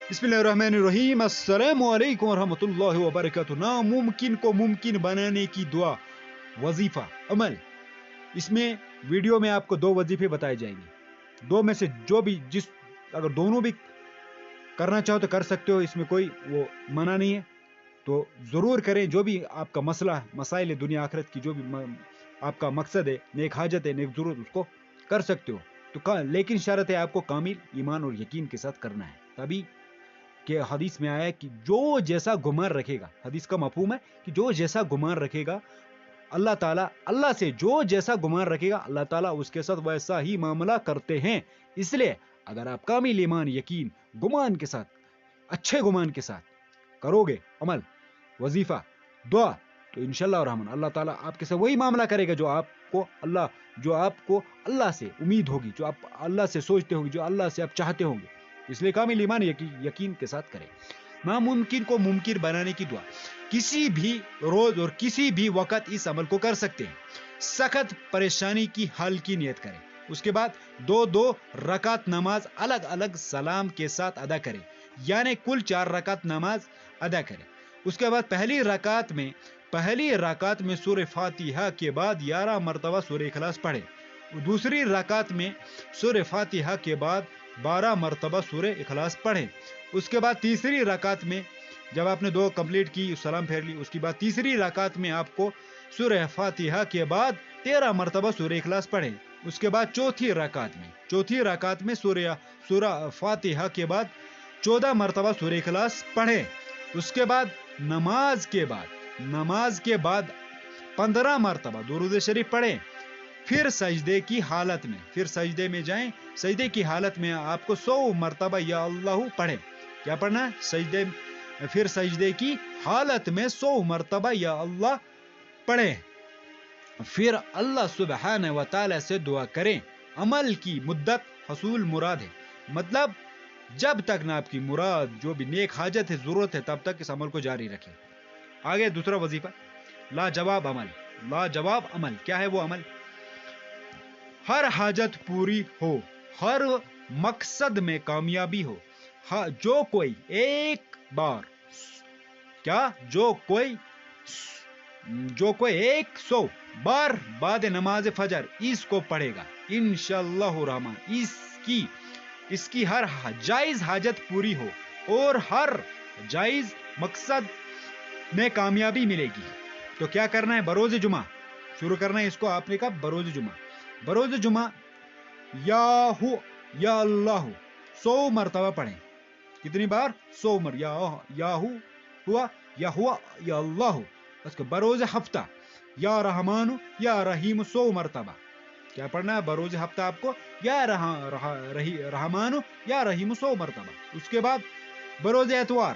बिस्मिल्लाहिर्रहमानिर्रहीम अस्सलामु अलैकुम वरहमतुल्लाहि वबरकातुहू। नामुमकिन को मुमकिन बनाने की दुआ, वजीफा, अमल। इसमें वीडियो में आपको दो वजीफे बताए जाएंगे। दो में से जो भी अगर दोनों भी करना चाहो तो कर सकते हो, इसमें कोई वो मना नहीं है। तो जरूर करें। जो भी आपका मसला मसाइल है दुनिया आखिरत की, जो भी आपका मकसद है, नेक हाजत है, नेक जरूरत, उसको कर सकते हो। तो लेकिन शर्त है आपको कामिल ईमान और यकीन के साथ करना है। तभी कि हदीस में आया है कि जो जैसा गुमान रखेगा, हदीस का मफहूम है कि जो जैसा गुमान रखेगा अल्लाह ताला, अल्लाह से जो जैसा गुमान रखेगा अल्लाह ताला उसके साथ वैसा ही मामला करते हैं। इसलिए अगर आप कामिल ईमान यकीन गुमान के साथ, अच्छे गुमान के साथ करोगे अमल, वजीफा, दुआ, तो इंशाअल्लाह रहमान अल्लाह ताला आपके साथ वही मामला करेगा जो आपको अल्लाह से उम्मीद होगी, जो आप अल्लाह से सोचते होंगे, जो अल्लाह से आप चाहते होंगे। इसलिए कामिल ईमान यकीन के साथ करें। नामुमकिन को मुमकिन बनाने की दुआ, किसी भी रोज और किसी भी वक्त इस अमल को कर सकते हैं। सख्त परेशानी की हल की नियत करें। उसके बाद दो दो रकात नमाज अलग अलग सलाम के साथ अदा करें, यानी कुल 4 रकात नमाज अदा करें। उसके बाद पहली रकात में सूरह फातिहा के बाद 11 मरतबा सूरह इखलास पढ़े। दूसरी रकात में सूरह फातिहा के बाद 12 मरतबा सूरह इखलास पढ़े। उसके बाद तीसरी रकात में जब आपने 2 कंप्लीट की, सलाम फेर ली, उसके बाद तीसरी रकात में आपको सूरह फातिहा के बाद 13 मरतबा सूरह इखलास पढ़े। उसके बाद चौथी रकात में सूरह फातिहा के बाद 14 मरतबा सूरह इखलास पढ़े। उसके बाद नमाज के बाद 15 मरतबा दुरूद शरीफ पढ़े। फिर सजदे की हालत में, फिर सजदे में जाएं। सजदे की हालत में आपको 100 मरतबा या अल्लाह पढ़े। क्या पढ़ना है? फिर सजदे की हालत में 100 मरतबा या अल्लाह पढ़े। फिर अल्लाह सुब्हानहू व तआला से दुआ करें। अमल की मुद्दत हसूल मुराद है, मतलब जब तक ना आपकी मुराद, जो भी नेक हाजत है, जरूरत है, तब तक इस अमल को जारी रखें। आगे दूसरा वजीफा, लाजवाब अमल। क्या है वो अमल? हर हाजत पूरी हो, हर मकसद में कामयाबी हो। जो कोई 100 बार बाद नमाज फजर इसको पढ़ेगा, इंशाअल्लाह रहमान इसकी हर जायज हाजत पूरी हो और हर जायज मकसद में कामयाबी मिलेगी। तो क्या करना है? बरोज जुमा शुरू करना है इसको। आपने कहा बरोज जुमा या अल्लाह 100 मरतबा पढ़ें। कितनी बार? 100 मर या हुआ या अल्लाह। उसके बरोज हफ्ता या रहमानु या रहीम 100 मरतबा। क्या पढ़ना है? बरोज हफ्ता आपको या रहमानु या रहीम 100 मरतबा। उसके बाद बरोज एतवार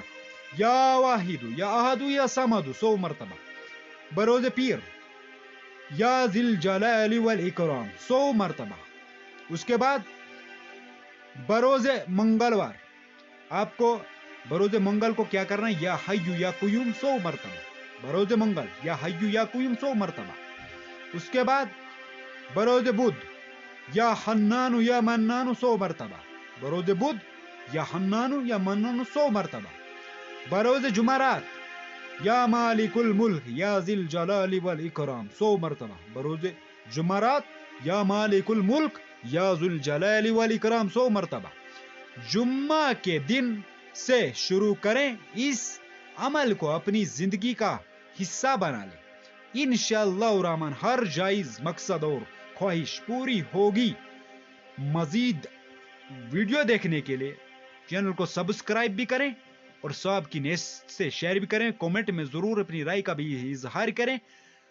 या वाहिदु या अहदु या समदु 100 मरतबा। बरोज पीर या जिल जलाली वल इकराम 100 मरतबा। उसके बाद बरोज मंगलवार, आपको बरोज मंगल को क्या करना है? या हय्यु या कुयूम 100 मरतबा। बरोज मंगल या हय्यु या कुयूम 100 मरतबा। उसके बाद बरोज बुध या हन्नानु या मन्नानु 100 मरतबा। बरोज बुध या हन्नानु या मन्नानु 100 मरतबा। बरोज जुमरात या मालिकुल मुल्क या जिल जलाली वल इकराम 100 मरतबा। बरोज जुमरात या मालिकुल मुल्क या जुल जलाली वल इकराम 100 मरतबा। जुम्मा के दिन से शुरू करें। इस अमल को अपनी जिंदगी का हिस्सा बना लें। इंशाअल्लाह रहमान हर जायज मकसद और ख्वाहिश पूरी होगी। मजीद वीडियो देखने के लिए चैनल को सब्सक्राइब भी करें और साहब की नेस्ट से शेयर भी करें। कमेंट में जरूर अपनी राय का भी इजहार करें।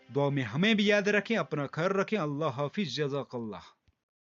दुआ में हमें भी याद रखें। अपना ख्याल रखें। अल्लाह हाफिज, जज़ाकल्लाह।